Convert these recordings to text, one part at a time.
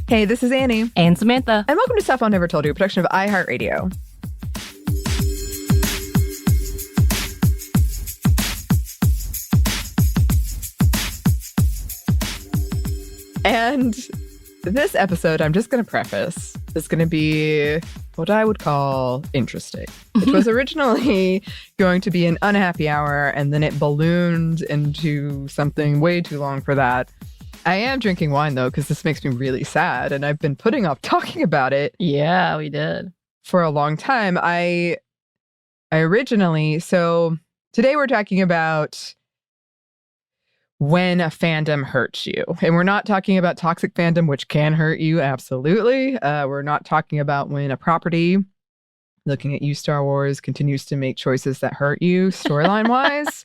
Hey, this is Anney. And Samantha. And welcome to Stuff I Never Told You, a production of iHeartRadio. And this episode, I'm just going to preface, is going to be what I would call interesting. It was originally going to be an unhappy hour, and then it ballooned into something way too long for that. I am drinking wine, though, because this makes me really sad, and I've been putting off talking about it. Yeah, we did. For a long time. I originally, so today we're talking about when a fandom hurts you. And we're not talking about toxic fandom, which can hurt you, absolutely. We're not talking about when a property, looking at you, Star Wars, continues to make choices that hurt you, storyline-wise.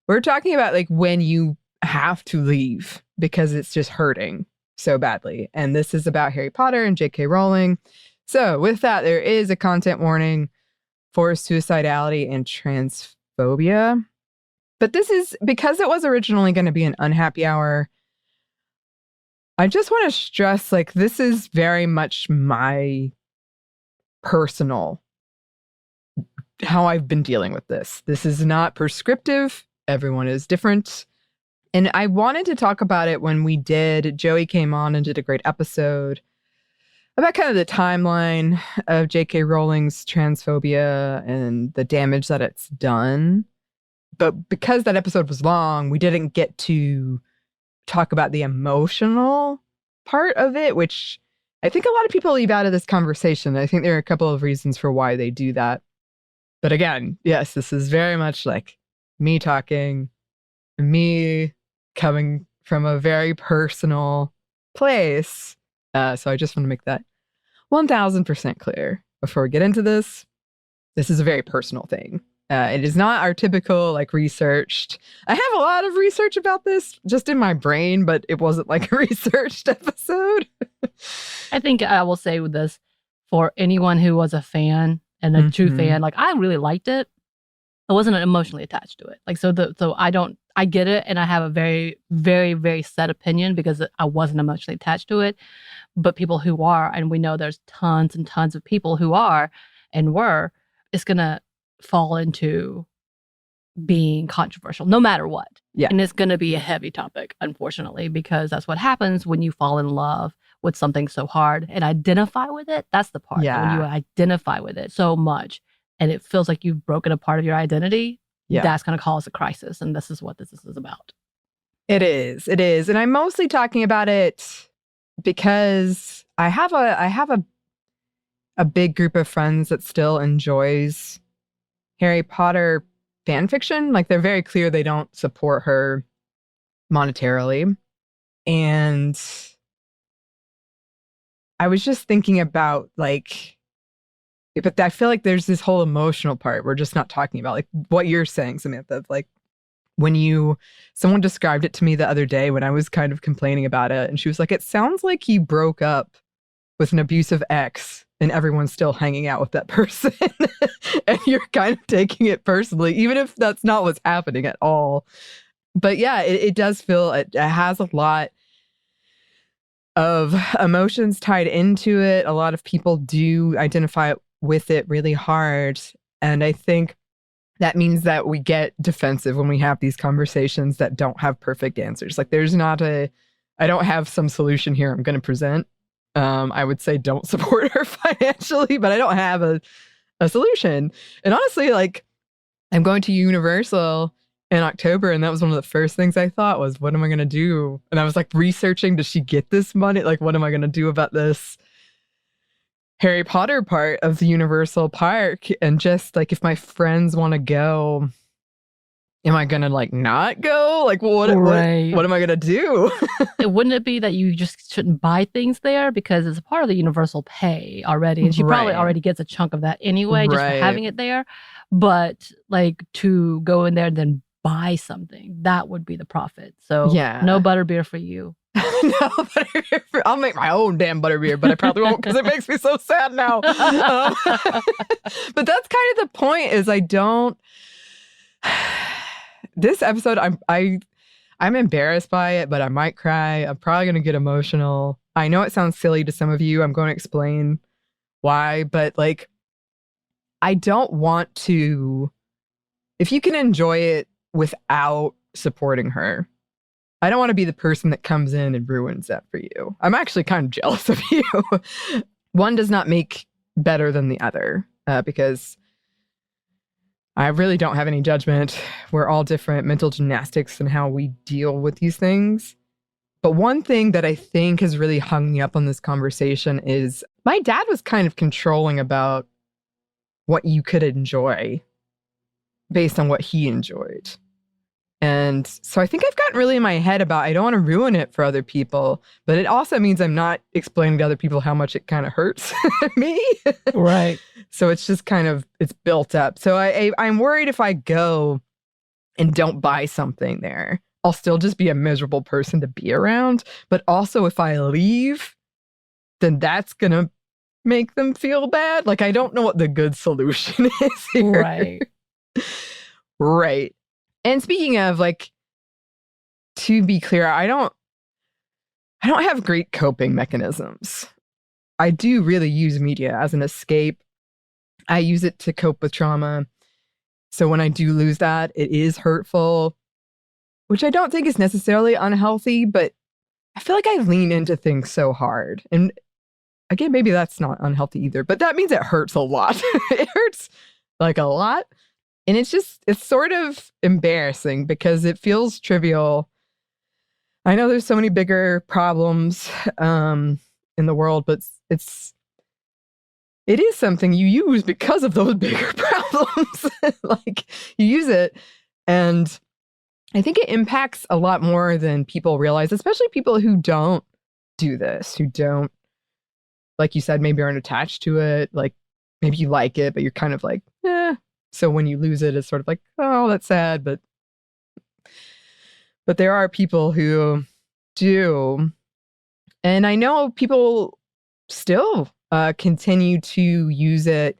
We're talking about like when you have to leave because it's just hurting so badly. And this is about Harry Potter and J.K. Rowling. So with that, there is a content warning for suicidality and transphobia. But this is, because it was originally going to be an unhappy hour, I just want to stress, like, this is very much my personal, how I've been dealing with this. This is not prescriptive. Everyone is different. And I wanted to talk about it when we did, Joey came on and did a great episode about kind of the timeline of J.K. Rowling's transphobia and the damage that it's done. But because that episode was long, we didn't get to talk about the emotional part of it, which I think a lot of people leave out of this conversation. I think there are a couple of reasons for why they do that. But again, yes, this is very much like me talking, me coming from a very personal place. So I just want to make that 1000% clear before we get into this. This is a very personal thing. It is not our typical, like, researched. I have a lot of research about this just in my brain, but it wasn't like a researched episode. I think I will say with this, for anyone who was a fan and a true fan, like, I really liked it. I wasn't emotionally attached to it. Like, so I get it, and I have a very, very, very set opinion because I wasn't emotionally attached to it. But people who are, and we know there's tons and tons of people who are and were, it's going to fall into being controversial no matter what. Yeah. And it's going to be a heavy topic, unfortunately, because that's what happens when you fall in love with something so hard and identify with it. That's the part. Yeah. When you identify with it so much and it feels like you've broken a part of your identity, that's going to cause a crisis. And this is what this is about. It is. It is. And I'm mostly talking about it because I have a big group of friends that still enjoys Harry Potter fan fiction. Like, they're very clear they don't support her monetarily. And I was just thinking about, like, but I feel like there's this whole emotional part we're just not talking about. Like what you're saying, Samantha, like when someone described it to me the other day when I was kind of complaining about it, and she was like, it sounds like you broke up with an abusive ex and everyone's still hanging out with that person. And you're kind of taking it personally, even if that's not what's happening at all. But yeah, it does feel, it has a lot of emotions tied into it. A lot of people do identify with it really hard. And I think that means that we get defensive when we have these conversations that don't have perfect answers. Like, there's not I don't have some solution here I'm going to present. I would say don't support her financially, but I don't have a solution. And honestly, like, I'm going to Universal in October, and that was one of the first things I thought was, what am I going to do? And I was like researching, does she get this money? Like, what am I going to do about this Harry Potter part of the Universal Park? And just like, if my friends want to go, am I going to like not go? Like, what am I going to do? Wouldn't it be that you just shouldn't buy things there because it's a part of the Universal pay already? And she probably already gets a chunk of that anyway, just for having it there. But like, to go in there and then buy something, that would be the profit. So no butterbeer for you. No butterbeer. I'll make my own damn butterbeer, but I probably won't because it makes me so sad now. But that's kind of the point, is I don't... This episode, I'm embarrassed by it, but I might cry. I'm probably going to get emotional. I know it sounds silly to some of you. I'm going to explain why, but like, I don't want to, if you can enjoy it without supporting her, I don't want to be the person that comes in and ruins that for you. I'm actually kind of jealous of you. One does not make better than the other because I really don't have any judgment. We're all different mental gymnastics and how we deal with these things. But one thing that I think has really hung me up on this conversation is my dad was kind of controlling about what you could enjoy based on what he enjoyed. And so I think I've gotten really in my head about I don't want to ruin it for other people, but it also means I'm not explaining to other people how much it kind of hurts me. Right. So it's just kind of, it's built up. So I'm worried if I go and don't buy something there, I'll still just be a miserable person to be around. But also if I leave, then that's going to make them feel bad. Like, I don't know what the good solution is here. Right. Right. And speaking of, like, to be clear, I don't have great coping mechanisms. I do really use media as an escape. I use it to cope with trauma. So when I do lose that, it is hurtful, which I don't think is necessarily unhealthy, but I feel like I lean into things so hard. And again, maybe that's not unhealthy either, but that means it hurts a lot. It hurts like a lot. And it's sort of embarrassing because it feels trivial. I know there's so many bigger problems in the world, but it is something you use because of those bigger problems. Like, you use it, and I think it impacts a lot more than people realize, especially people who don't do this, who don't, like you said, maybe aren't attached to it. Like, maybe you like it, but you're kind of like, eh. So when you lose it, it's sort of like, oh, that's sad. But there are people who do. And I know people still continue to use it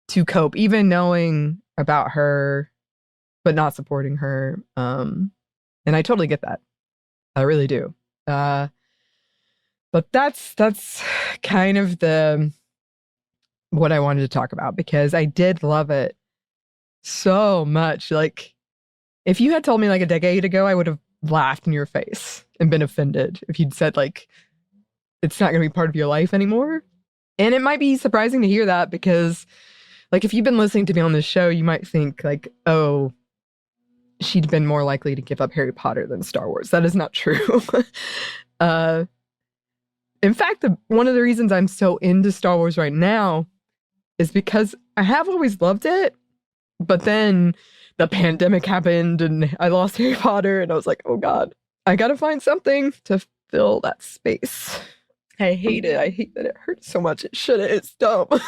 to cope, even knowing about her, but not supporting her. And I totally get that. I really do. But that's kind of what I wanted to talk about, because I did love it so much. Like, if you had told me like a decade ago, I would have laughed in your face and been offended if you'd said like, it's not going to be part of your life anymore. And it might be surprising to hear that, because like, if you've been listening to me on this show, you might think like, oh, she'd been more likely to give up Harry Potter than Star Wars. That is not true. In fact, one of the reasons I'm so into Star Wars right now is because I have always loved it, but then the pandemic happened and I lost Harry Potter, and I was like, oh God, I gotta find something to fill that space. I hate it. I hate that it hurts so much. It shouldn't. It's dumb. All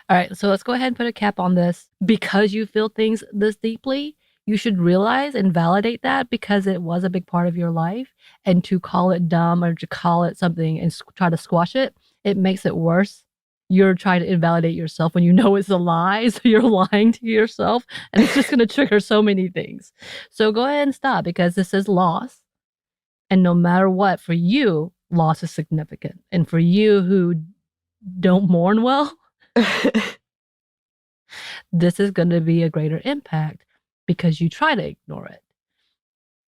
right, so let's go ahead and put a cap on this. Because you feel things this deeply, you should realize and validate that, because it was a big part of your life. And to call it dumb or to call it something and try to squash it, it makes it worse. You're trying to invalidate yourself when you know it's a lie. So you're lying to yourself, and it's just going to trigger so many things. So go ahead and stop, because this is loss. And no matter what, for you, loss is significant. And for you who don't mourn well, this is going to be a greater impact because you try to ignore it.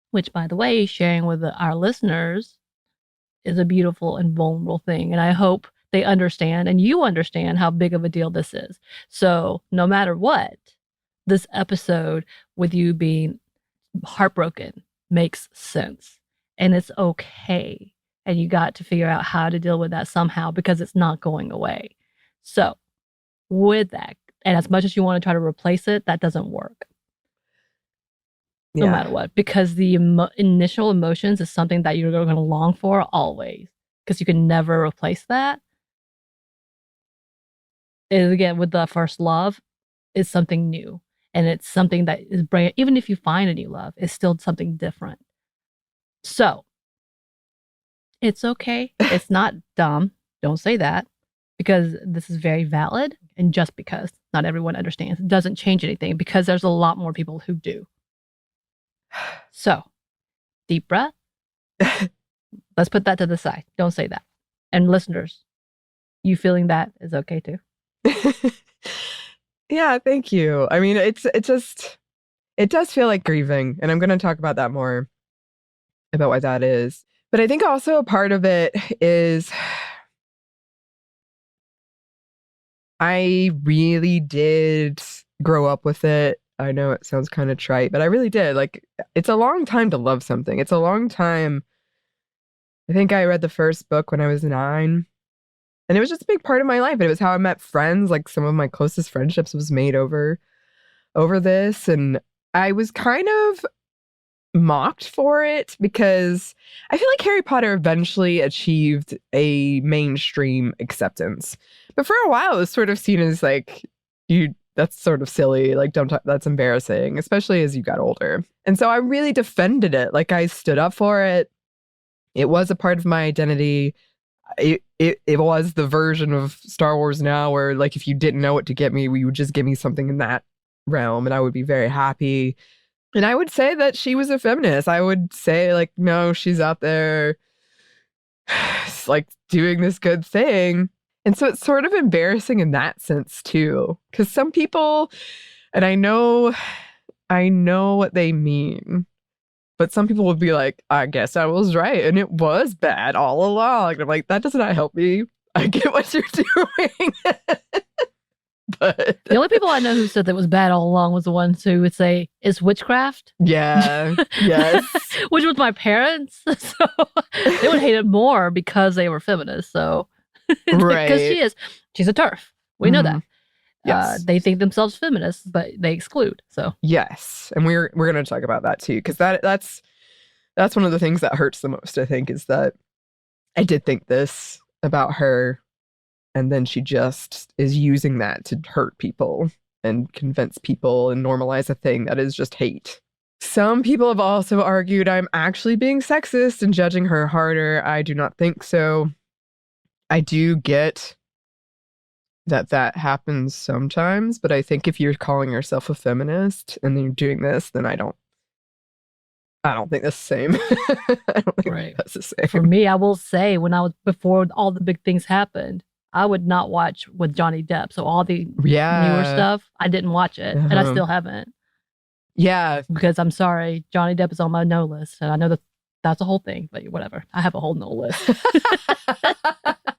Which, by the way, sharing with our listeners is a beautiful and vulnerable thing. And I hope they understand, and you understand, how big of a deal this is. So no matter what, this episode with you being heartbroken makes sense. And it's okay. And you got to figure out how to deal with that somehow, because it's not going away. So with that, and as much as you want to try to replace it, that doesn't work. No matter what, because the initial emotions is something that you're going to long for always, because you can never replace that. And again, with the first love, it's something new, and it's something that is brand. Even if you find a new love, it's still something different. So it's okay. It's not dumb. Don't say that, because this is very valid. And just because not everyone understands, it doesn't change anything, because there's a lot more people who do. So Deep breath. Let's put that to the side. Don't say that. And listeners, you feeling that is okay too. Yeah, thank you. I mean, it does feel like grieving, and I'm going to talk about that more, about what that is. But I think also a part of it is I really did grow up with it. I know it sounds kind of trite, but I really did. Like, it's a long time to love something. It's a long time. I think I read the first book when I was 9. And it was just a big part of my life. It was how I met friends. Like, some of my closest friendships was made over this. And I was kind of mocked for it because I feel like Harry Potter eventually achieved a mainstream acceptance. But for a while, it was sort of seen as like, that's sort of silly. Like, don't talk, that's embarrassing, especially as you got older. And so I really defended it. Like, I stood up for it. It was a part of my identity. It was the version of Star Wars now where, like, if you didn't know what to get me, you would just give me something in that realm and I would be very happy. And I would say that she was a feminist. I would say, like, no, she's out there like doing this good thing. And so it's sort of embarrassing in that sense too. Because some people, and I know what they mean, but some people would be like, I guess I was right. And it was bad all along. And I'm like, that does not help me. I get what you're doing. But the only people I know who said that was bad all along was the ones who would say it's witchcraft. Yeah. Yes. Which was my parents. So they would hate it more because they were feminists. So right. Because she's a TERF. We know that. Yes. They think themselves feminists, but they exclude. So yes. And we're going to talk about that too. Because that's one of the things that hurts the most, I think, is that I did think this about her. And then she just is using that to hurt people and convince people and normalize a thing that is just hate. Some people have also argued I'm actually being sexist and judging her harder. I do not think so. I do get that happens sometimes, but I think if you're calling yourself a feminist and you're doing this, then I don't think that's the same. I don't think that's the same. For me, I will say before all the big things happened, I would not watch with Johnny Depp. So all the newer stuff, I didn't watch it. And I still haven't. Yeah. Because I'm sorry, Johnny Depp is on my no list. And I know that's a whole thing, but whatever. I have a whole no list.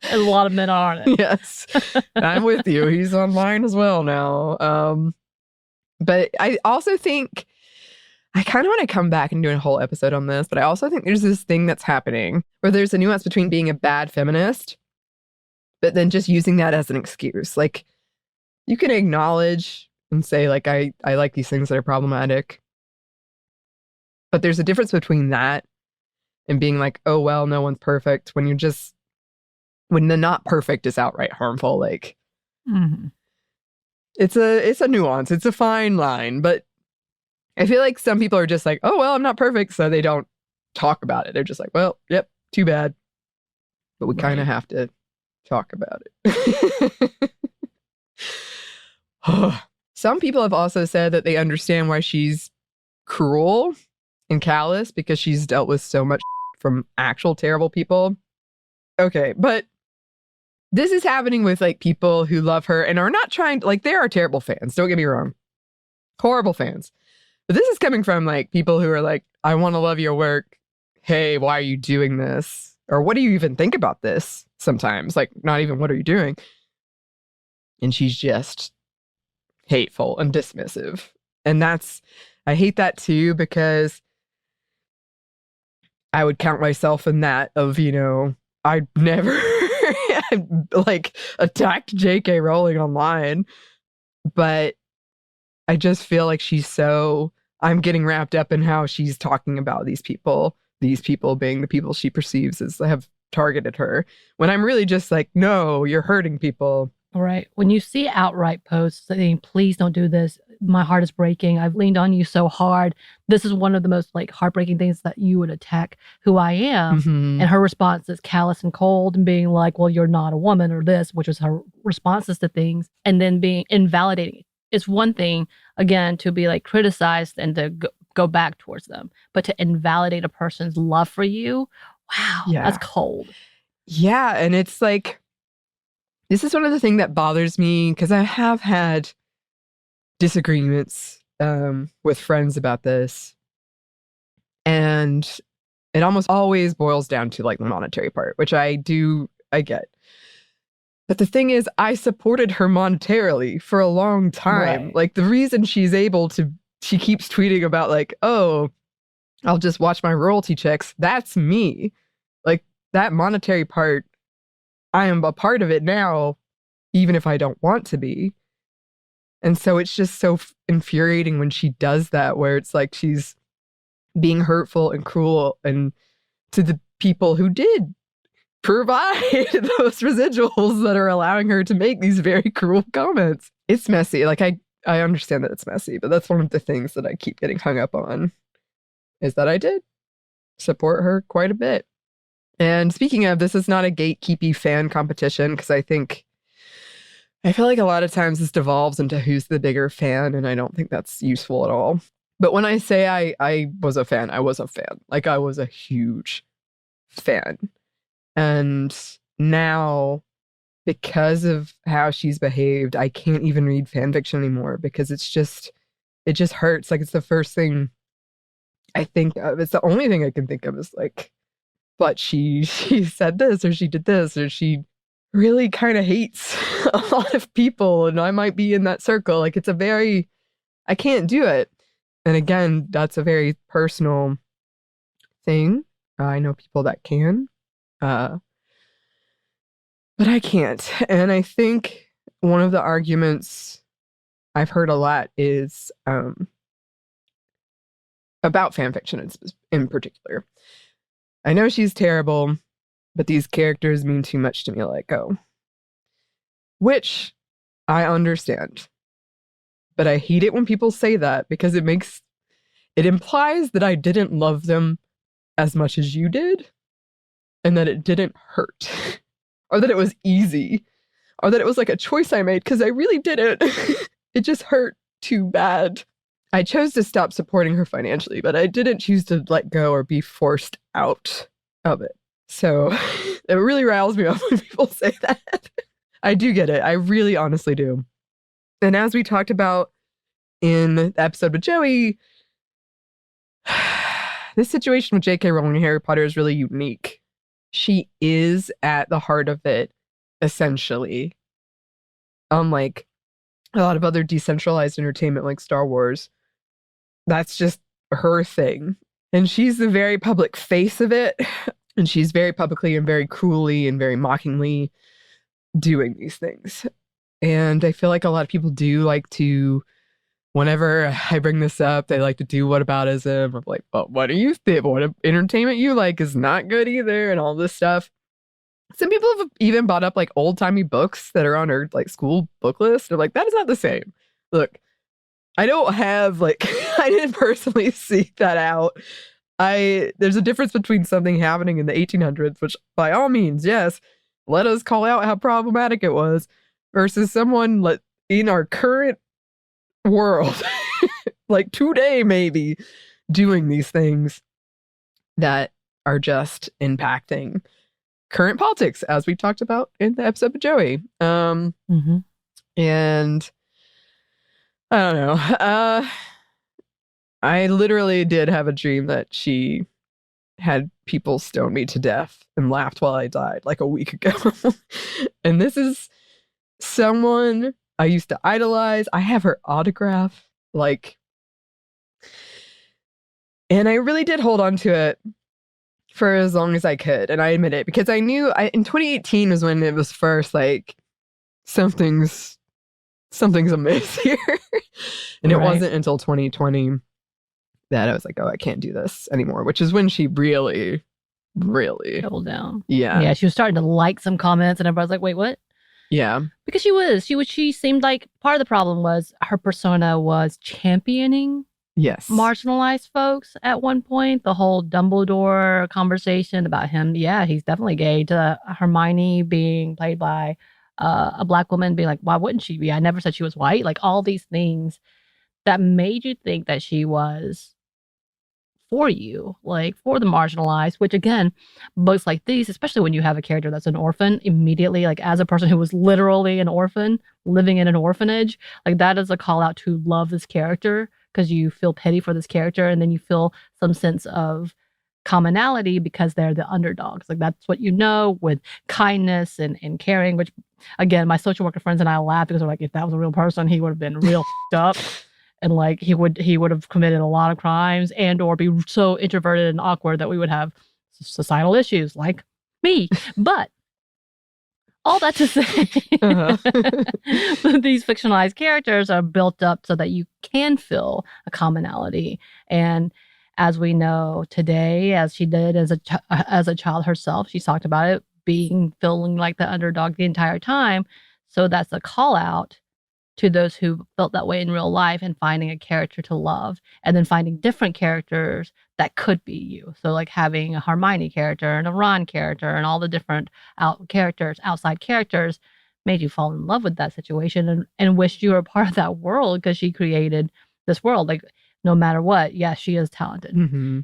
There's a lot of men on it. Yes. I'm with you. He's on mine as well now. But I also think, I kind of want to come back and do a whole episode on this, but I also think there's this thing that's happening where there's a nuance between being a bad feminist but then just using that as an excuse. Like, you can acknowledge and say, like, I like these things that are problematic. But there's a difference between that and being like, oh, well, no one's perfect. When the not perfect is outright harmful. Like, it's a nuance. It's a fine line. But I feel like some people are just like, oh, well, I'm not perfect. So they don't talk about it. They're just like, well, yep, too bad. But we kind of have to talk about it. Some people have also said that they understand why she's cruel and callous because she's dealt with so much from actual terrible people. Okay, but this is happening with like people who love her and are not trying to, like, there are terrible fans, don't get me wrong. Horrible fans. But this is coming from like people who are like, I want to love your work. Hey, why are you doing this? Or what do you even think about this? Sometimes, like, not even what are you doing? And she's just hateful and dismissive. And I hate that too, because I would count myself in that of, I'd never like attacked J.K. Rowling online, but I just feel like I'm getting wrapped up in how she's talking about these people being the people she perceives as have targeted her, when I'm really just like, no, you're hurting people. Right. When you see outright posts saying, please don't do this, my heart is breaking, I've leaned on you so hard, this is one of the most like heartbreaking things that you would attack who I am. And her response is callous and cold and being like, well, you're not a woman or this, which was her responses to things, and then being invalidating. It's one thing, again, to be like criticized and to go back towards them. But to invalidate a person's love for you, wow, that's cold. Yeah. And it's like, this is one of the things that bothers me, because I have had disagreements with friends about this. And it almost always boils down to like the monetary part, which I get. But the thing is, I supported her monetarily for a long time. Right. Like, the reason she keeps tweeting about like, oh, I'll just watch my royalty checks. That's me. Like, that monetary part, I am a part of it now, even if I don't want to be. And so it's just so infuriating when she does that, where it's like she's being hurtful and cruel and to the people who did provide those residuals that are allowing her to make these very cruel comments. It's messy. Like, I understand that it's messy, but that's one of the things that I keep getting hung up on, is that I did support her quite a bit. And speaking of, this is not a gatekeepy fan competition, because I feel like a lot of times this devolves into who's the bigger fan, and I don't think that's useful at all. But when I say I was a fan, I was a fan. Like, I was a huge fan. And now, because of how she's behaved, I can't even read fan fiction anymore, because it just hurts. Like, it's the first thing I think of. It's the only thing I can think of is like, but she said this, or she did this, or she really kind of hates a lot of people, and I might be in that circle. Like, I can't do it. And again, that's a very personal thing. I know people that can. But I can't. And I think one of the arguments I've heard a lot is about fanfiction in particular. I know she's terrible, but these characters mean too much to me, let go. Which I understand. But I hate it when people say that, because it implies that I didn't love them as much as you did, and that it didn't hurt, or that it was easy, or that it was like a choice I made, because I really didn't. It just hurt too bad. I chose to stop supporting her financially, but I didn't choose to let go or be forced out of it. So it really riles me up when people say that. I do get it. I really honestly do. And as we talked about in the episode with Joey, this situation with J.K. Rowling and Harry Potter is really unique. She is at the heart of it, essentially. Unlike a lot of other decentralized entertainment like Star Wars, that's just her thing. And she's the very public face of it. And she's very publicly and very cruelly and very mockingly doing these things. And I feel like a lot of people do like to, whenever I bring this up, they like to do whataboutism of like, well, what do you think? What entertainment you like is not good either, and all this stuff. Some people have even brought up like old-timey books that are on her like school book list. They're like, that is not the same. Look, I don't have like, I didn't personally seek that out. There's a difference between something happening in the 1800s, which by all means, yes, let us call out how problematic it was, versus someone in our current world, like today maybe, doing these things that are just impacting current politics, as we talked about in the episode with Joey. And I don't know. I literally did have a dream that she had people stone me to death and laughed while I died like a week ago. And this is someone I used to idolize. I have her autograph, and I really did hold on to it for as long as I could. And I admit it, because I knew in 2018 was when it was first like, something's amiss here. And it wasn't until 2020 that I was like, oh, I can't do this anymore, which is when she really doubled down. Yeah, she was starting to like some comments, and everybody's like, wait, what? Yeah, because she seemed like part of the problem was her persona was championing marginalized folks at one point. The whole Dumbledore conversation about him, he's definitely gay, to Hermione being played by a Black woman, being like, why wouldn't she be? I never said she was white. Like, all these things that made you think that she was for you, like for the marginalized, which again, books like these, especially when you have a character that's an orphan, immediately, like as a person who was literally an orphan living in an orphanage, like that is a call out to love this character because you feel pity for this character, and then you feel some sense of commonality because they're the underdogs. Like that's what you know with kindness and caring, which again, my social worker friends and I laugh because we're like, if that was a real person, he would have been real up. And like he would have committed a lot of crimes and or be so introverted and awkward that we would have societal issues like me. But all that to say, these fictionalized characters are built up so that you can feel a commonality. And as we know today, as she did as a child herself, she talked about it feeling like the underdog the entire time. So that's a call out to those who felt that way in real life and finding a character to love, and then finding different characters that could be you. So like having a Hermione character and a Ron character and all the different outside characters made you fall in love with that situation and wished you were a part of that world because she created this world. Like no matter what, yes, she is talented. Mm-hmm.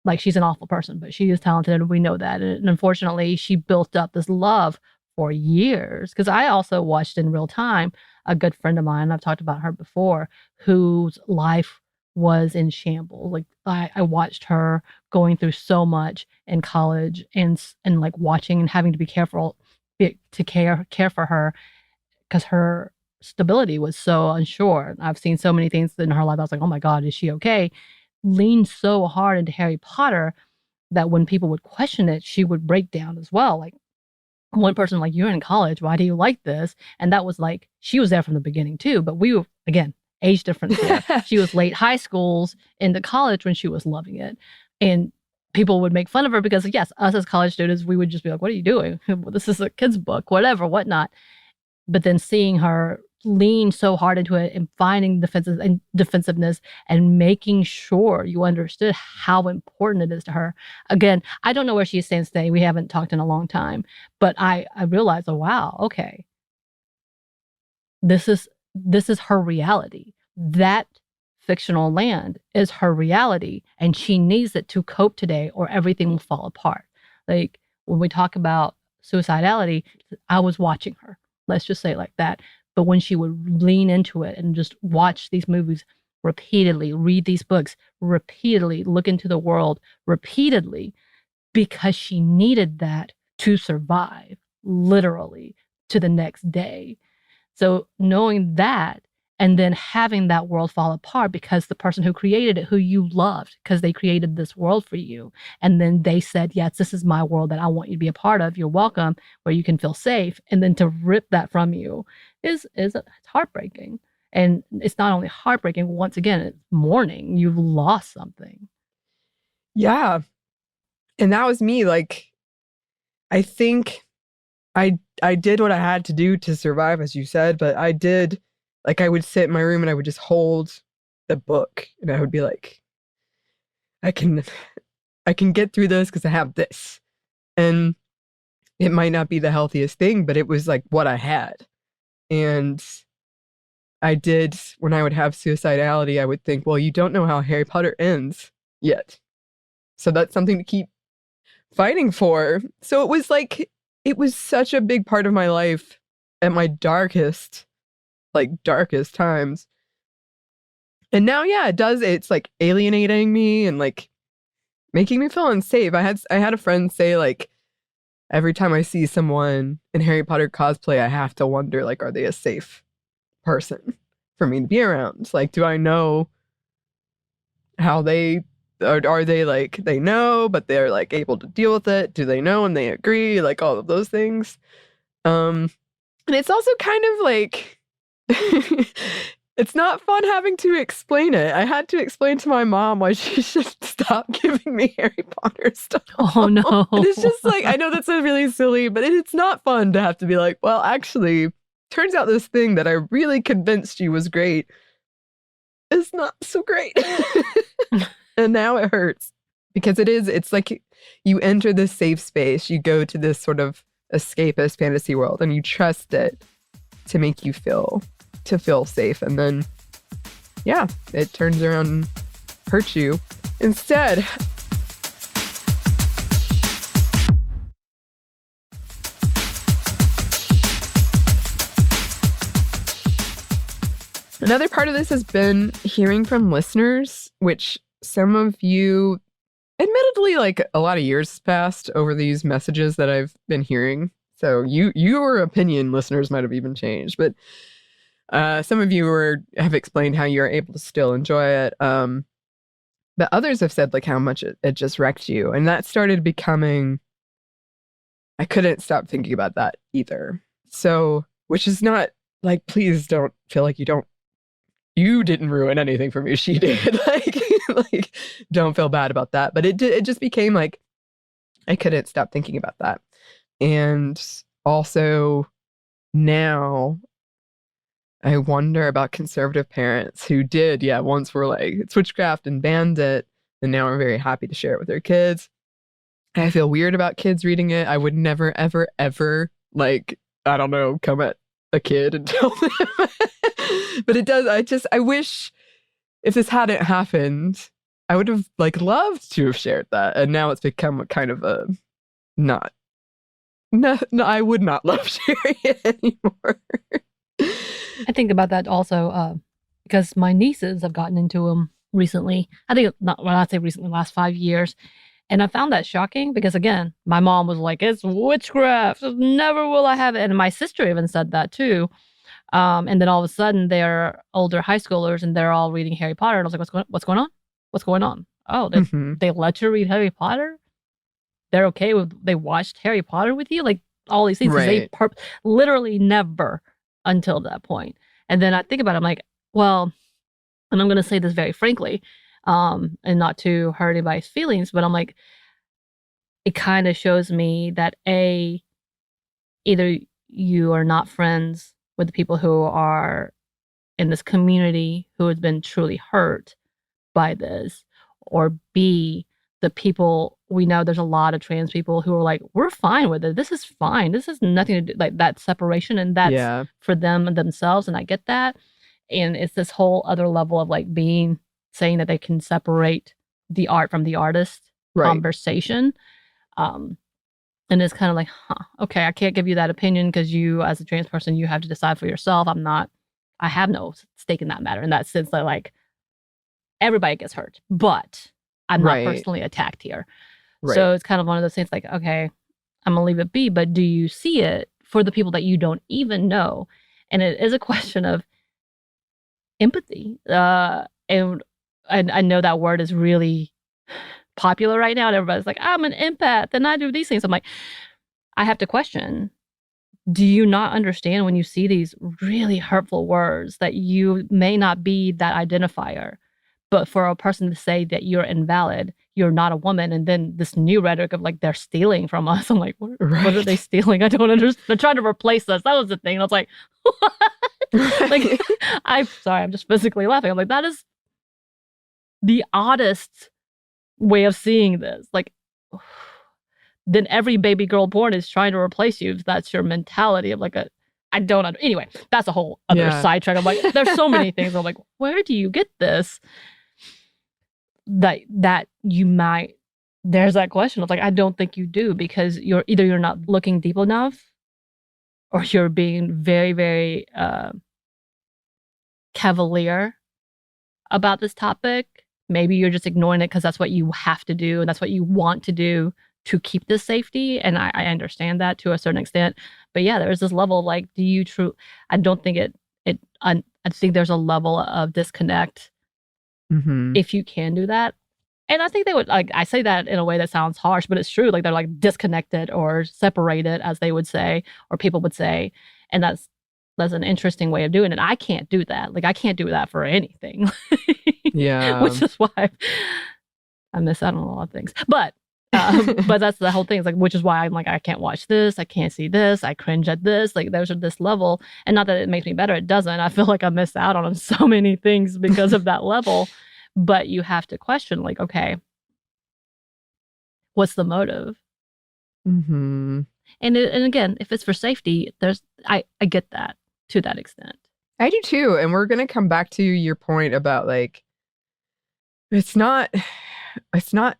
Like she's an awful person, but she is talented and we know that. And unfortunately, she built up this love for years. Because I also watched in real time a good friend of mine, I've talked about her before, whose life was in shambles. Like I watched her going through so much in college and like watching and having to be careful to care for her because her stability was so unsure. I've seen so many things in her life. I was like, oh my God, is she okay? Leaned so hard into Harry Potter that when people would question it, she would break down as well. Like one person, like, you're in college, why do you like this? And that was like, she was there from the beginning too, but we were, again, age difference there. She was late high schools into college when she was loving it. And people would make fun of her because, yes, us as college students, we would just be like, what are you doing? This is a kid's book, whatever, whatnot. But then seeing her lean so hard into it and finding defensiveness and making sure you understood how important it is to her. Again, I don't know where she stands today. We haven't talked in a long time, but I realized, oh, wow, okay. This is her reality. That fictional land is her reality, and she needs it to cope today or everything will fall apart. Like when we talk about suicidality, I was watching her. Let's just say it like that. But when she would lean into it and just watch these movies repeatedly, read these books repeatedly, look into the world repeatedly, because she needed that to survive, literally, to the next day. So knowing that and then having that world fall apart because the person who created it, who you loved, because they created this world for you. And then they said, yes, this is my world that I want you to be a part of. You're welcome, where you can feel safe. And then to rip that from you it's heartbreaking. And it's not only heartbreaking, once again, it's mourning. You've lost something. Yeah. And that was me. Like, I think I did what I had to do to survive, as you said, but I did, like, I would sit in my room and I would just hold the book and I would be like, I can get through this because I have this. And it might not be the healthiest thing, but it was like what I had. And I did, when I would have suicidality, I would think, well, you don't know how Harry Potter ends yet. So that's something to keep fighting for. So it was like, it was such a big part of my life at my darkest times. And now, yeah, it does. It's like alienating me and like making me feel unsafe. I had a friend say, like, every time I see someone in Harry Potter cosplay, I have to wonder, like, are they a safe person for me to be around? Like, do I know how they are they like, they know, but they're like able to deal with it? Do they know and they agree? Like all of those things. And it's also kind of like, it's not fun having to explain it. I had to explain to my mom why she should stop giving me Harry Potter stuff. Oh, no. And it's just like, I know that's really silly, but it's not fun to have to be like, well, actually, turns out this thing that I really convinced you was great is not so great. And now it hurts because it's like you enter this safe space, you go to this sort of escapist fantasy world and you trust it to make you feel safe. And then, yeah, it turns around and hurts you. Instead, another part of this has been hearing from listeners, which some of you, admittedly, like a lot of years passed over these messages that I've been hearing. So your opinion, listeners, might have even changed. But some of you have explained how you're able to still enjoy it. But others have said like how much it just wrecked you. And that started becoming, I couldn't stop thinking about that either. So, which is not like, please don't feel like you didn't ruin anything for me. She did. like, don't feel bad about that. But it just became like, I couldn't stop thinking about that. And also now I wonder about conservative parents who did, once were like switchcraft and banned it, and now are very happy to share it with their kids. I feel weird about kids reading it. I would never, ever, ever, like, I don't know, come at a kid and tell them. But it does, I wish if this hadn't happened, I would have like loved to have shared that. And now it's become a kind of a no, I would not love sharing it anymore. I think about that also because my nieces have gotten into them recently. I think, when I say recently, last 5 years. And I found that shocking because, again, my mom was like, it's witchcraft. Never will I have it. And my sister even said that too. And then all of a sudden, they're older high schoolers and they're all reading Harry Potter. And I was like, what's going on? What's going on? Oh, they let you read Harry Potter? They're okay with, they watched Harry Potter with you? Like all these things. Right. They literally never until that point. And then I think about it, I'm like, well, and I'm going to say this very frankly, and not to hurt anybody's feelings, but I'm like, it kind of shows me that either you are not friends with the people who are in this community who has been truly hurt by this, or B, the people we know, there's a lot of trans people who are like, we're fine with it. This is fine. This has nothing to do, like that separation, and that's for them and themselves. And I get that. And it's this whole other level of like saying that they can separate the art from the artist conversation. And it's kind of like, okay, I can't give you that opinion because you, as a trans person, you have to decide for yourself. I have no stake in that matter. In that sense, that like everybody gets hurt, but I'm not personally attacked here. Right. So it's kind of one of those things like, okay, I'm gonna leave it be, but do you see it for the people that you don't even know? And it is a question of empathy. And I know that word is really popular right now, and everybody's like, I'm an empath and I do these things. I'm like, I have to question, do you not understand when you see these really hurtful words that you may not be that identifier, but for a person to say that you're invalid, you're not a woman, and then this new rhetoric of like, they're stealing from us. I'm like, what are they stealing? I don't understand. They're trying to replace us. That was the thing. And I was like, what? Like, I'm sorry, I'm just physically laughing. I'm like, that is the oddest way of seeing this. Like, then every baby girl born is trying to replace you if that's your mentality of like anyway, that's a whole other sidetrack. I'm like, there's so many things. I'm like, where do you get this? That you might, there's that question of like, I don't think you do, because you're not looking deep enough, or you're being very, very cavalier about this topic. Maybe you're just ignoring it because that's what you have to do and that's what you want to do to keep this safety. And I understand that to a certain extent. But yeah, there's this level of like, I don't think I think there's a level of disconnect if you can do that. And I think they would, like, I say that in a way that sounds harsh, but it's true. Like, they're like disconnected or separated, as they would say, or people would say. And that's an interesting way of doing it. I can't do that. Like, I can't do that for anything. Which is why I miss out on a lot of things. But that's the whole thing. It's like, which is why I'm like, I can't watch this. I can't see this. I cringe at this. Like, there's this level. And not that it makes me better. It doesn't. I feel like I miss out on so many things because of that level. But you have to question, like, okay, what's the motive? And again, if it's for safety, I get that to that extent. I do too. And we're going to come back to your point about like, it's not, it's not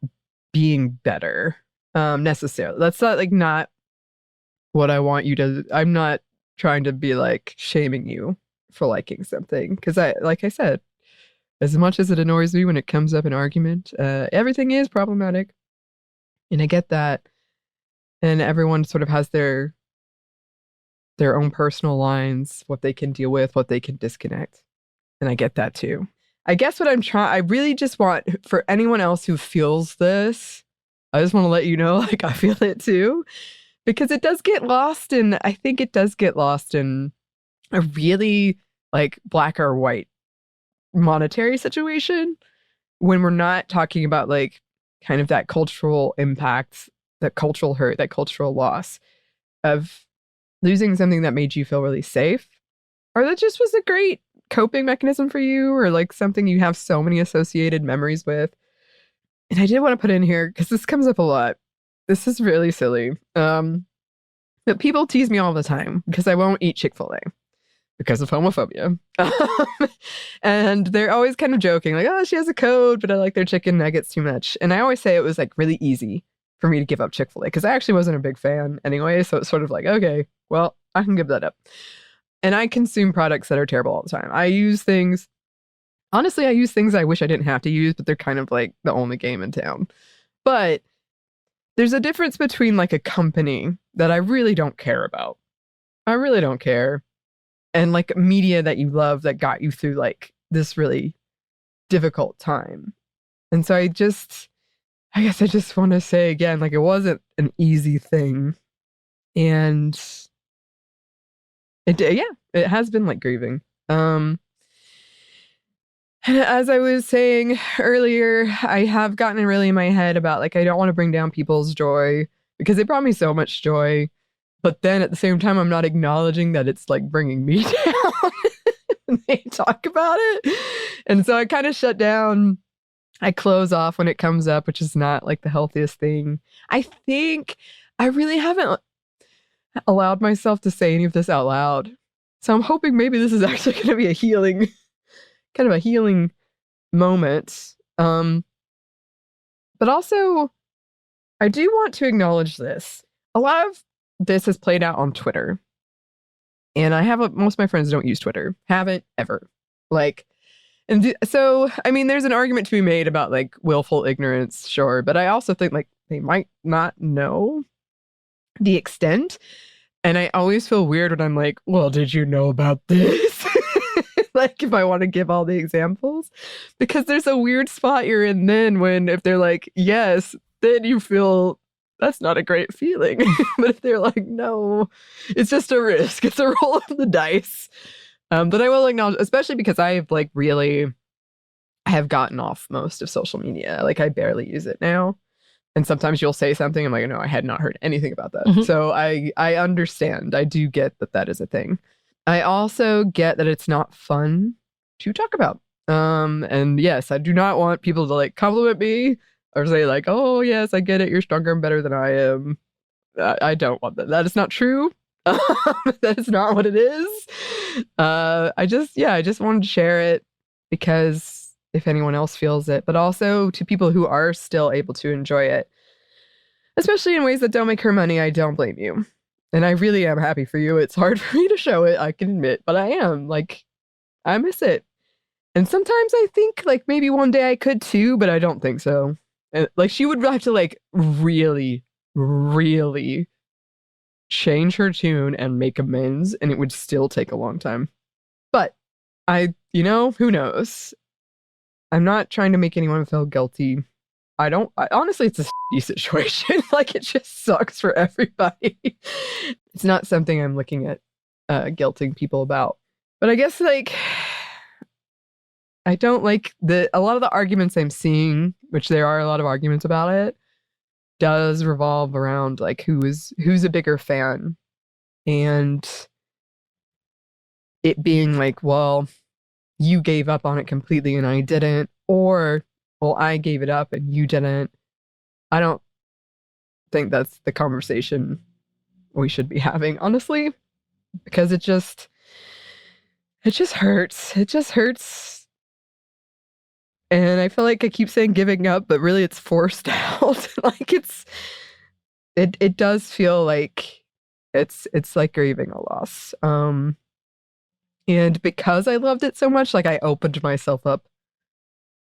being better necessarily. That's not like not what I want you to. I'm not trying to be like shaming you for liking something, because like I said, as much as it annoys me when it comes up in argument, everything is problematic, and I get that, and everyone sort of has their own personal lines, what they can deal with, what they can disconnect, and I get that too. I guess what I really just want for anyone else who feels this, I just want to let you know, like, I feel it too, because it does get lost in, I think it does get lost in a really like black or white monetary situation when we're not talking about like kind of that cultural impact, that cultural hurt, that cultural loss of losing something that made you feel really safe, or that just was a great coping mechanism for you, or like something you have so many associated memories with. And I did want to put in here, because this comes up a lot. This is really silly. But people tease me all the time because I won't eat Chick-fil-A because of homophobia. And they're always kind of joking, like, oh, she has a code, but I like their chicken nuggets too much. And I always say it was like really easy for me to give up Chick-fil-A because I actually wasn't a big fan anyway. So it's sort of like, okay, well, I can give that up. And I consume products that are terrible all the time. I use things I wish I didn't have to use, but they're kind of like the only game in town. But there's a difference between like a company that I really don't care about. I really don't care. And like media that you love that got you through like this really difficult time. And so I guess I just want to say again, like, it wasn't an easy thing. And it has been like grieving. As I was saying earlier, I have gotten really in my head about like, I don't want to bring down people's joy because they brought me so much joy. But then at the same time, I'm not acknowledging that it's like bringing me down when they talk about it. And so I kind of shut down. I close off when it comes up, which is not like the healthiest thing. I think I really haven't allowed myself to say any of this out loud. So I'm hoping maybe this is actually going to be kind of a healing moment. But also, I do want to acknowledge this. A lot of this has played out on Twitter. And most of my friends don't use Twitter. Haven't ever. Like, so, I mean, there's an argument to be made about like willful ignorance, sure. But I also think like they might not know the extent. And I always feel weird when I'm like, well, did you know about this? Like, if I want to give all the examples, because there's a weird spot you're in then when if they're like, yes, then you feel that's not a great feeling. But if they're like, no, it's just a risk. It's a roll of the dice. But I will acknowledge, especially because I have gotten off most of social media. Like, I barely use it now. And sometimes you'll say something, I'm like, no, I had not heard anything about that. Mm-hmm. So I understand. I do get that is a thing. I also get that it's not fun to talk about. And yes, I do not want people to like compliment me or say like, oh yes, I get it. You're stronger and better than I am. I don't want that. That is not true. That is not what it is. I just wanted to share it because if anyone else feels it, but also to people who are still able to enjoy it, especially in ways that don't make her money, I don't blame you. And I really am happy for you. It's hard for me to show it, I can admit, but I am. Like, I miss it. And sometimes I think, like, maybe one day I could too, but I don't think so. And, like, she would have to, like, really, really change her tune and make amends, and it would still take a long time. But who knows? I'm not trying to make anyone feel guilty. Honestly, it's a situation. Like, it just sucks for everybody. It's not something I'm looking at guilting people about. But I guess, like, I don't like a lot of the arguments I'm seeing, which there are a lot of arguments about it, does revolve around, like, who's a bigger fan. And it being like, well, you gave up on it completely and I didn't. Or, well, I gave it up and you didn't. I don't think that's the conversation we should be having, honestly, because it just hurts. It just hurts And I feel like I keep saying giving up, but really it's forced out. Like it does feel like it's like grieving a loss. And because I loved it so much, like I opened myself up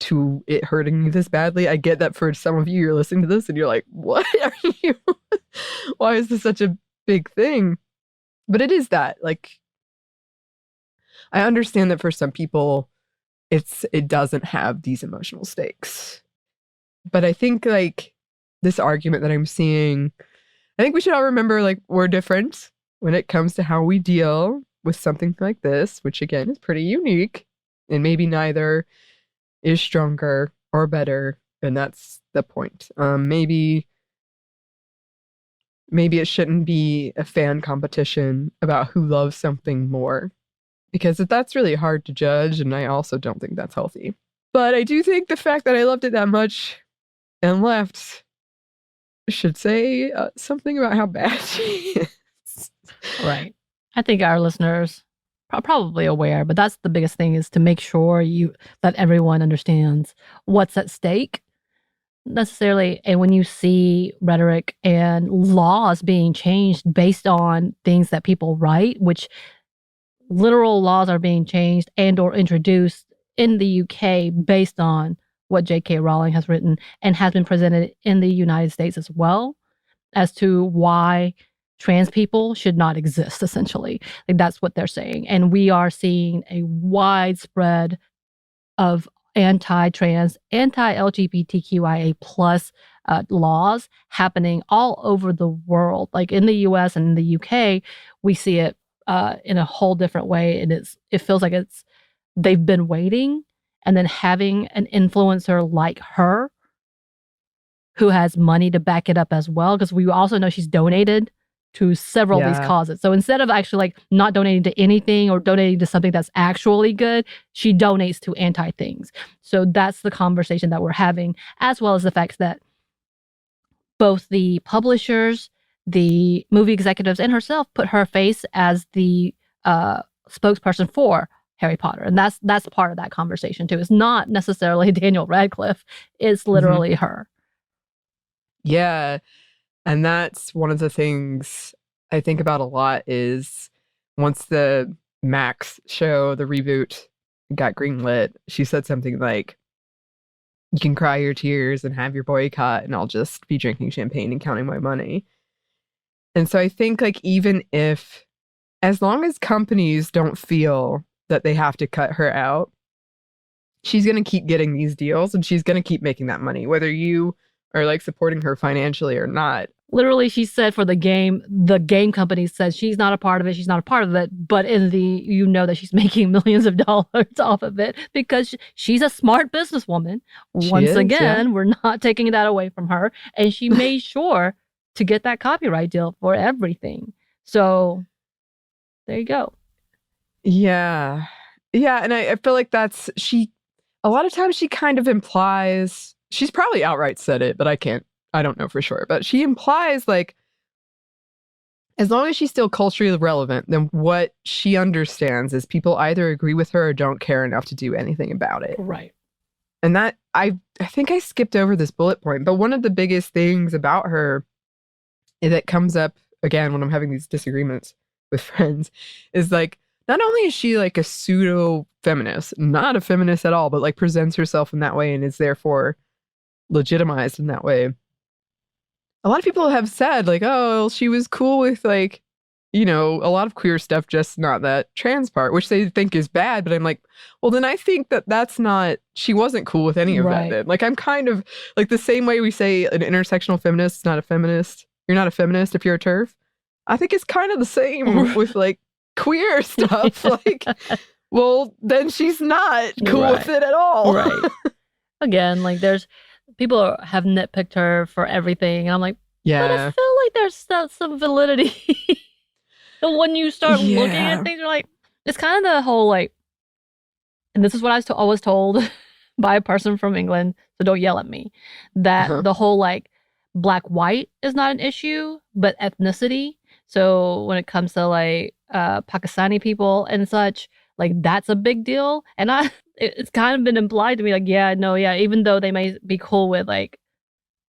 to it hurting me this badly. I get that for some of you, you're listening to this and you're like, what are you? Why is this such a big thing? But it is that. Like, I understand that for some people, it doesn't have these emotional stakes. But I think like this argument that I'm seeing, I think we should all remember like we're different when it comes to how we deal with something like this, which again is pretty unique. And maybe neither is stronger or better. And that's the point. Maybe it shouldn't be a fan competition about who loves something more, because that's really hard to judge, and I also don't think that's healthy. But I do think the fact that I loved it that much and left should say something about how bad she is. Right. I think our listeners are probably aware, but that's the biggest thing, is to make sure that everyone understands what's at stake necessarily. And when you see rhetoric and laws being changed based on things that people write, which literal laws are being changed and or introduced in the UK based on what J.K. Rowling has written and has been presented in the United States as well, as to why trans people should not exist, essentially. Like, that's what they're saying. And we are seeing a widespread of anti-trans, anti-LGBTQIA plus laws happening all over the world. Like in the US and in the UK, we see it in a whole different way. And it feels like they've been waiting, and then having an influencer like her who has money to back it up as well, because we also know she's donated to several of these causes. So instead of actually like not donating to anything or donating to something that's actually good, she donates to anti things. So that's the conversation that we're having, as well as the fact that both the publishers, the movie executives, and herself put her face as the spokesperson for Harry Potter. And that's part of that conversation too. It's not necessarily Daniel Radcliffe. It's literally her. Yeah. And that's one of the things I think about a lot, is once the Max show, the reboot, got greenlit, she said something like, you can cry your tears and have your boycott, and I'll just be drinking champagne and counting my money. And so I think like even if, as long as companies don't feel that they have to cut her out, she's going to keep getting these deals and she's going to keep making that money, whether you are like supporting her financially or not. Literally, she said for the game company says she's not a part of it. She's not a part of it. But in that she's making millions of dollars off of it because she's a smart businesswoman. Once again, we're not taking that away from her. And she made sure to get that copyright deal for everything. So there you go. Yeah. Yeah. And I feel like a lot of times she kind of implies, she's probably outright said it, but I don't know for sure, but she implies like, as long as she's still culturally relevant, then what she understands is people either agree with her or don't care enough to do anything about it. Right. And that, I think I skipped over this bullet point, but one of the biggest things about her that comes up again when I'm having these disagreements with friends is like, not only is she like a pseudo feminist, not a feminist at all, but like presents herself in that way and is therefore legitimized in that way. A lot of people have said like, oh, she was cool with like, a lot of queer stuff, just not that trans part, which they think is bad. But I'm like, well, then I think she wasn't cool with any of that then. Like, I'm kind of like the same way we say an intersectional feminist is not a feminist. You're not a feminist if you're a TERF. I think it's kind of the same with like queer stuff. Like, well, then she's not cool with it at all. Right. Again, like people have nitpicked her for everything. And I'm like, yeah. But I feel like there's some validity. And when you start looking at things, you're like, it's kind of the whole like, and this is what I was told by a person from England, so don't yell at me, that the whole like black-white is not an issue, but ethnicity. So when it comes to like Pakistani people and such, like that's a big deal. And it's kind of been implied to me, like, yeah, no, yeah, even though they may be cool with like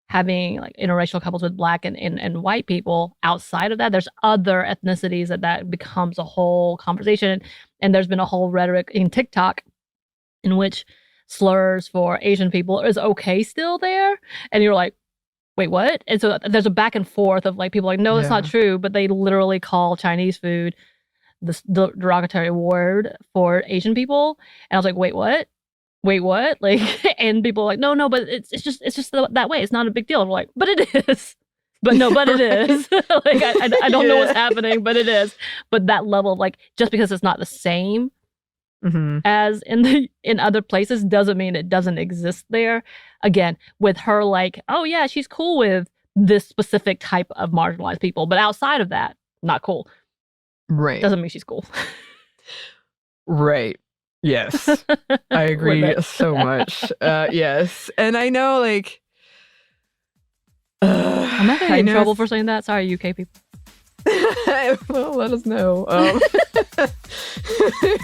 having like interracial couples with Black and white people, outside of that, there's other ethnicities that becomes a whole conversation. And there's been a whole rhetoric in TikTok in which slurs for Asian people is okay still there. And you're like, wait, what? And so there's a back and forth of like people like, no, that's not true. But they literally call Chinese food the derogatory word for Asian people. And I was like, wait, what? Like, and people are like, no, but it's just that way. It's not a big deal. And we're like, but it is. But it is. Like, I don't know what's happening, but it is. But that level of like, just because it's not the same as in other places doesn't mean it doesn't exist there. Again, with her like, oh yeah, she's cool with this specific type of marginalized people, but outside of that, not cool. Right. Doesn't mean she's cool. Right. Yes. I agree so much. Yes. And I know, like, I'm not gonna get in trouble for saying that. Sorry, UK people. Well, let us know.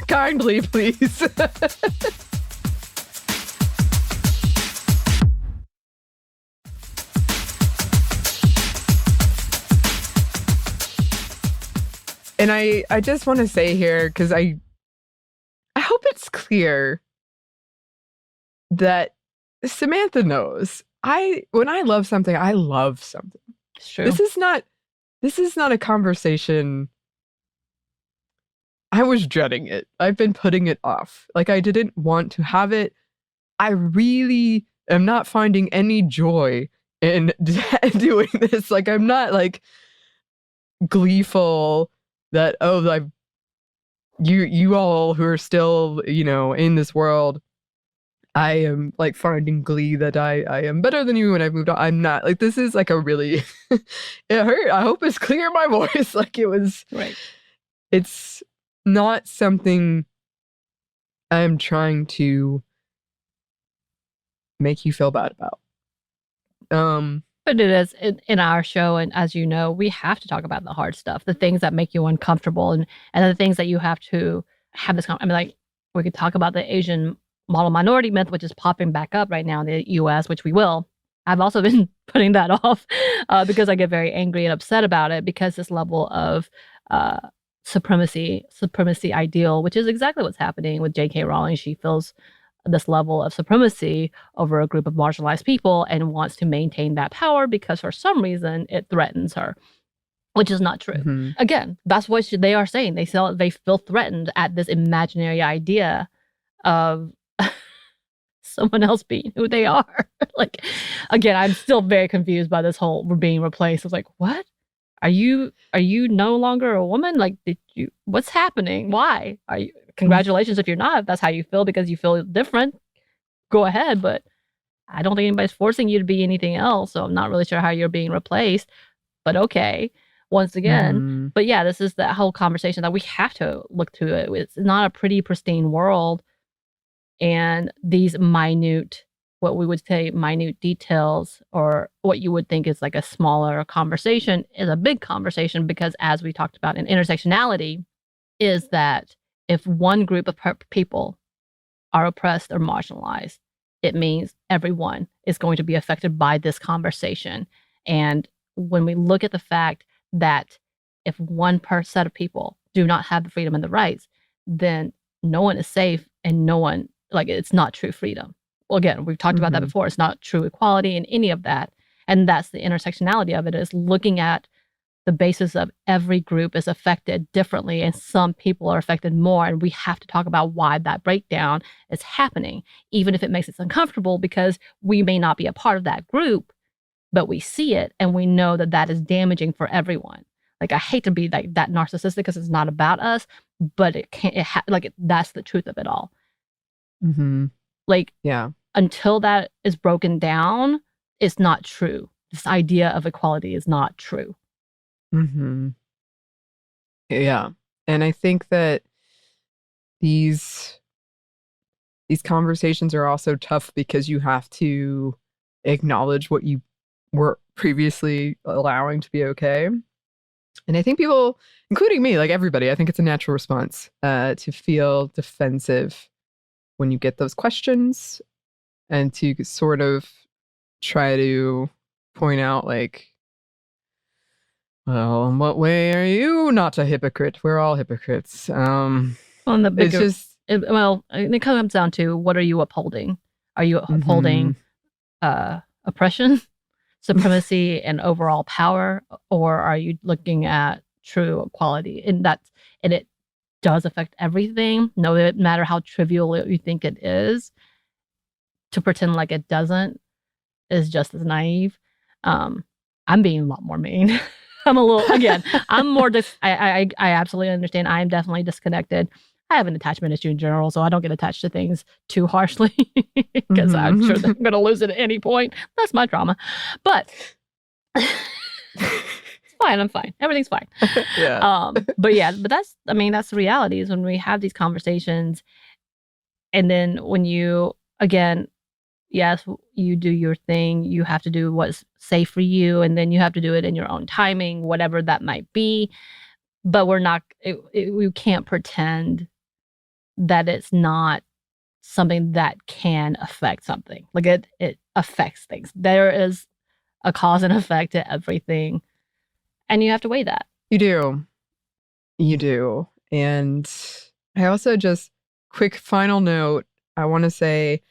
Kindly, please. And I just want to say here, because I hope it's clear that Samantha knows. When I love something, I love something. It's true. This is not a conversation. I was dreading it. I've been putting it off. Like, I didn't want to have it. I really am not finding any joy in doing this. Like, I'm not like gleeful that, oh, you all who are still, in this world, I am like finding glee that I am better than you and I've moved on. I'm not. Like, this is like a really it hurt. I hope it's clear in my voice. Like, it was right. It's not something I'm trying to make you feel bad about. But it is in our show, and as you know, we have to talk about the hard stuff, the things that make you uncomfortable, and the things that you have to have this. I mean, like, we could talk about the Asian model minority myth, which is popping back up right now in the U.S., which we will. I've also been putting that off because I get very angry and upset about it, because this level of supremacy ideal, which is exactly what's happening with J.K. Rowling. She feels this level of supremacy over a group of marginalized people and wants to maintain that power because for some reason it threatens her, which is not true. Again, that's what they are saying. They feel threatened at this imaginary idea of someone else being who they are. Like, again, I'm still very confused by this whole we're being replaced. I was like, what? Are you no longer a woman? Like, what's happening? Why? Congratulations if you're not, if that's how you feel because you feel different, go ahead. But I don't think anybody's forcing you to be anything else. So I'm not really sure how you're being replaced. But okay, once again. But yeah, this is that whole conversation that we have to look to it. It's not a pretty pristine world. And these what we would say minute details, or what you would think is like a smaller conversation, is a big conversation, because as we talked about in intersectionality, is that if one group of people are oppressed or marginalized, it means everyone is going to be affected by this conversation. And when we look at the fact that if one set of people do not have the freedom and the rights, then no one is safe, and no one, like, it's not true freedom. Well, again, we've talked about that before. It's not true equality in any of that. And that's the intersectionality of it, is looking at the basis of every group is affected differently, and some people are affected more. And we have to talk about why that breakdown is happening, even if it makes us uncomfortable, because we may not be a part of that group, but we see it and we know that that is damaging for everyone. Like, I hate to be like that narcissistic because it's not about us, but that's the truth of it all. Like, yeah, until that is broken down, it's not true. This idea of equality is not true. Yeah. And I think that these conversations are also tough because you have to acknowledge what you were previously allowing to be okay. And I think people, including me, like everybody, I think it's a natural response to feel defensive when you get those questions and to sort of try to point out like, well, in what way are you not a hypocrite? We're all hypocrites. Well, and the bigger, it's just it comes down to, what are you upholding? Are you upholding oppression, supremacy, and overall power, or are you looking at true equality? And it does affect everything. No matter how trivial you think it is, to pretend like it doesn't is just as naive. I'm being a lot more mean. I'm a little, again, I'm more, I absolutely understand. I am definitely disconnected. I have an attachment issue in general, so I don't get attached to things too harshly because I'm sure that I'm going to lose it at any point. That's my trauma. But it's fine. I'm fine. Everything's fine. yeah. But that's the reality, is when we have these conversations, and then when you, again, yes, you do your thing. You have to do what's safe for you, and then you have to do it in your own timing, whatever that might be. But we can't pretend that it's not something that can affect something. Like it affects things. There is a cause and effect to everything, and you have to weigh that. You do. And I also, just quick final note, I want to say,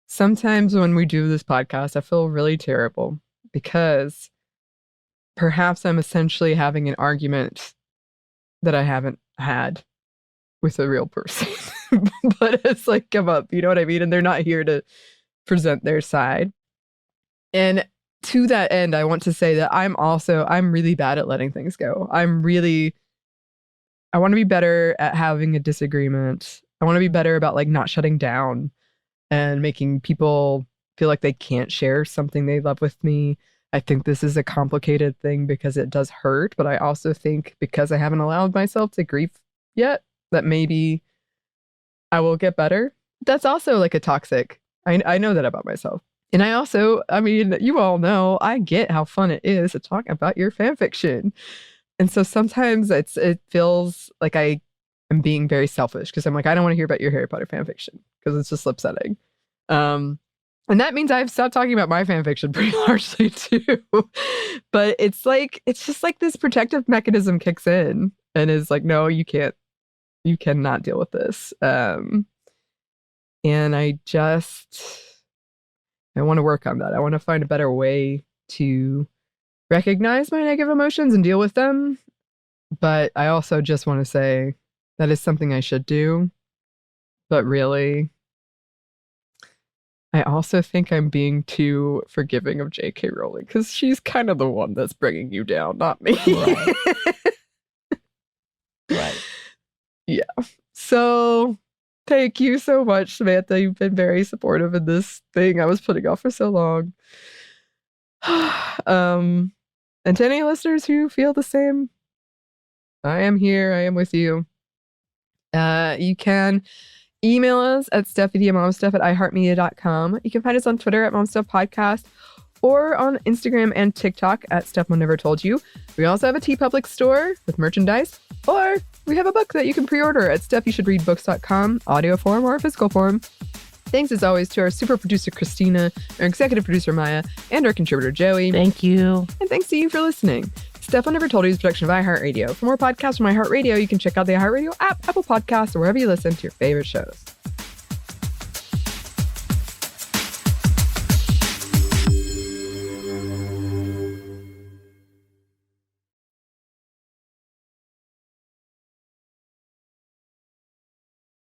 sometimes when we do this podcast, I feel really terrible because perhaps I'm essentially having an argument that I haven't had with a real person. But it's like come up, you know what I mean? And they're not here to present their side. And to that end, I want to say that I'm really bad at letting things go. I want to be better at having a disagreement. I want to be better about like not shutting down and making people feel like they can't share something they love with me. I think this is a complicated thing because it does hurt, but I also think because I haven't allowed myself to grieve yet, that maybe I will get better. That's also like a toxic. I know that about myself. And I also, you all know, I get how fun it is to talk about your fan fiction. And so sometimes it feels like I am being very selfish because I'm like, I don't want to hear about your Harry Potter fan fiction because it's just upsetting. And that means I've stopped talking about my fan fiction pretty largely too. But it's just like this protective mechanism kicks in and is like, no, you cannot deal with this. And I want to work on that. I want to find a better way to recognize my negative emotions and deal with them. But I also just want to say that is something I should do. But really, I also think I'm being too forgiving of J.K. Rowling because she's kind of the one that's bringing you down, not me. Right. Right. Yeah. So thank you so much, Samantha. You've been very supportive in this thing I was putting off for so long. And to any listeners who feel the same, I am here. I am with you. You can email us at stuffmediamomstuff@iheartmedia.com. You can find us on Twitter at momstuffpodcast or on Instagram and TikTok at Stuff Mom Never Told You. We also have a TeePublic store with merchandise, or we have a book that you can pre-order at stuffyoushouldreadbooks.com, audio form or physical form. Thanks as always to our super producer Christina, our executive producer Maya, and our contributor Joey. Thank you. And thanks to you for listening. Stuff I Never Told You is a production of iHeartRadio. For more podcasts from iHeartRadio, you can check out the iHeartRadio app, Apple Podcasts, or wherever you listen to your favorite shows.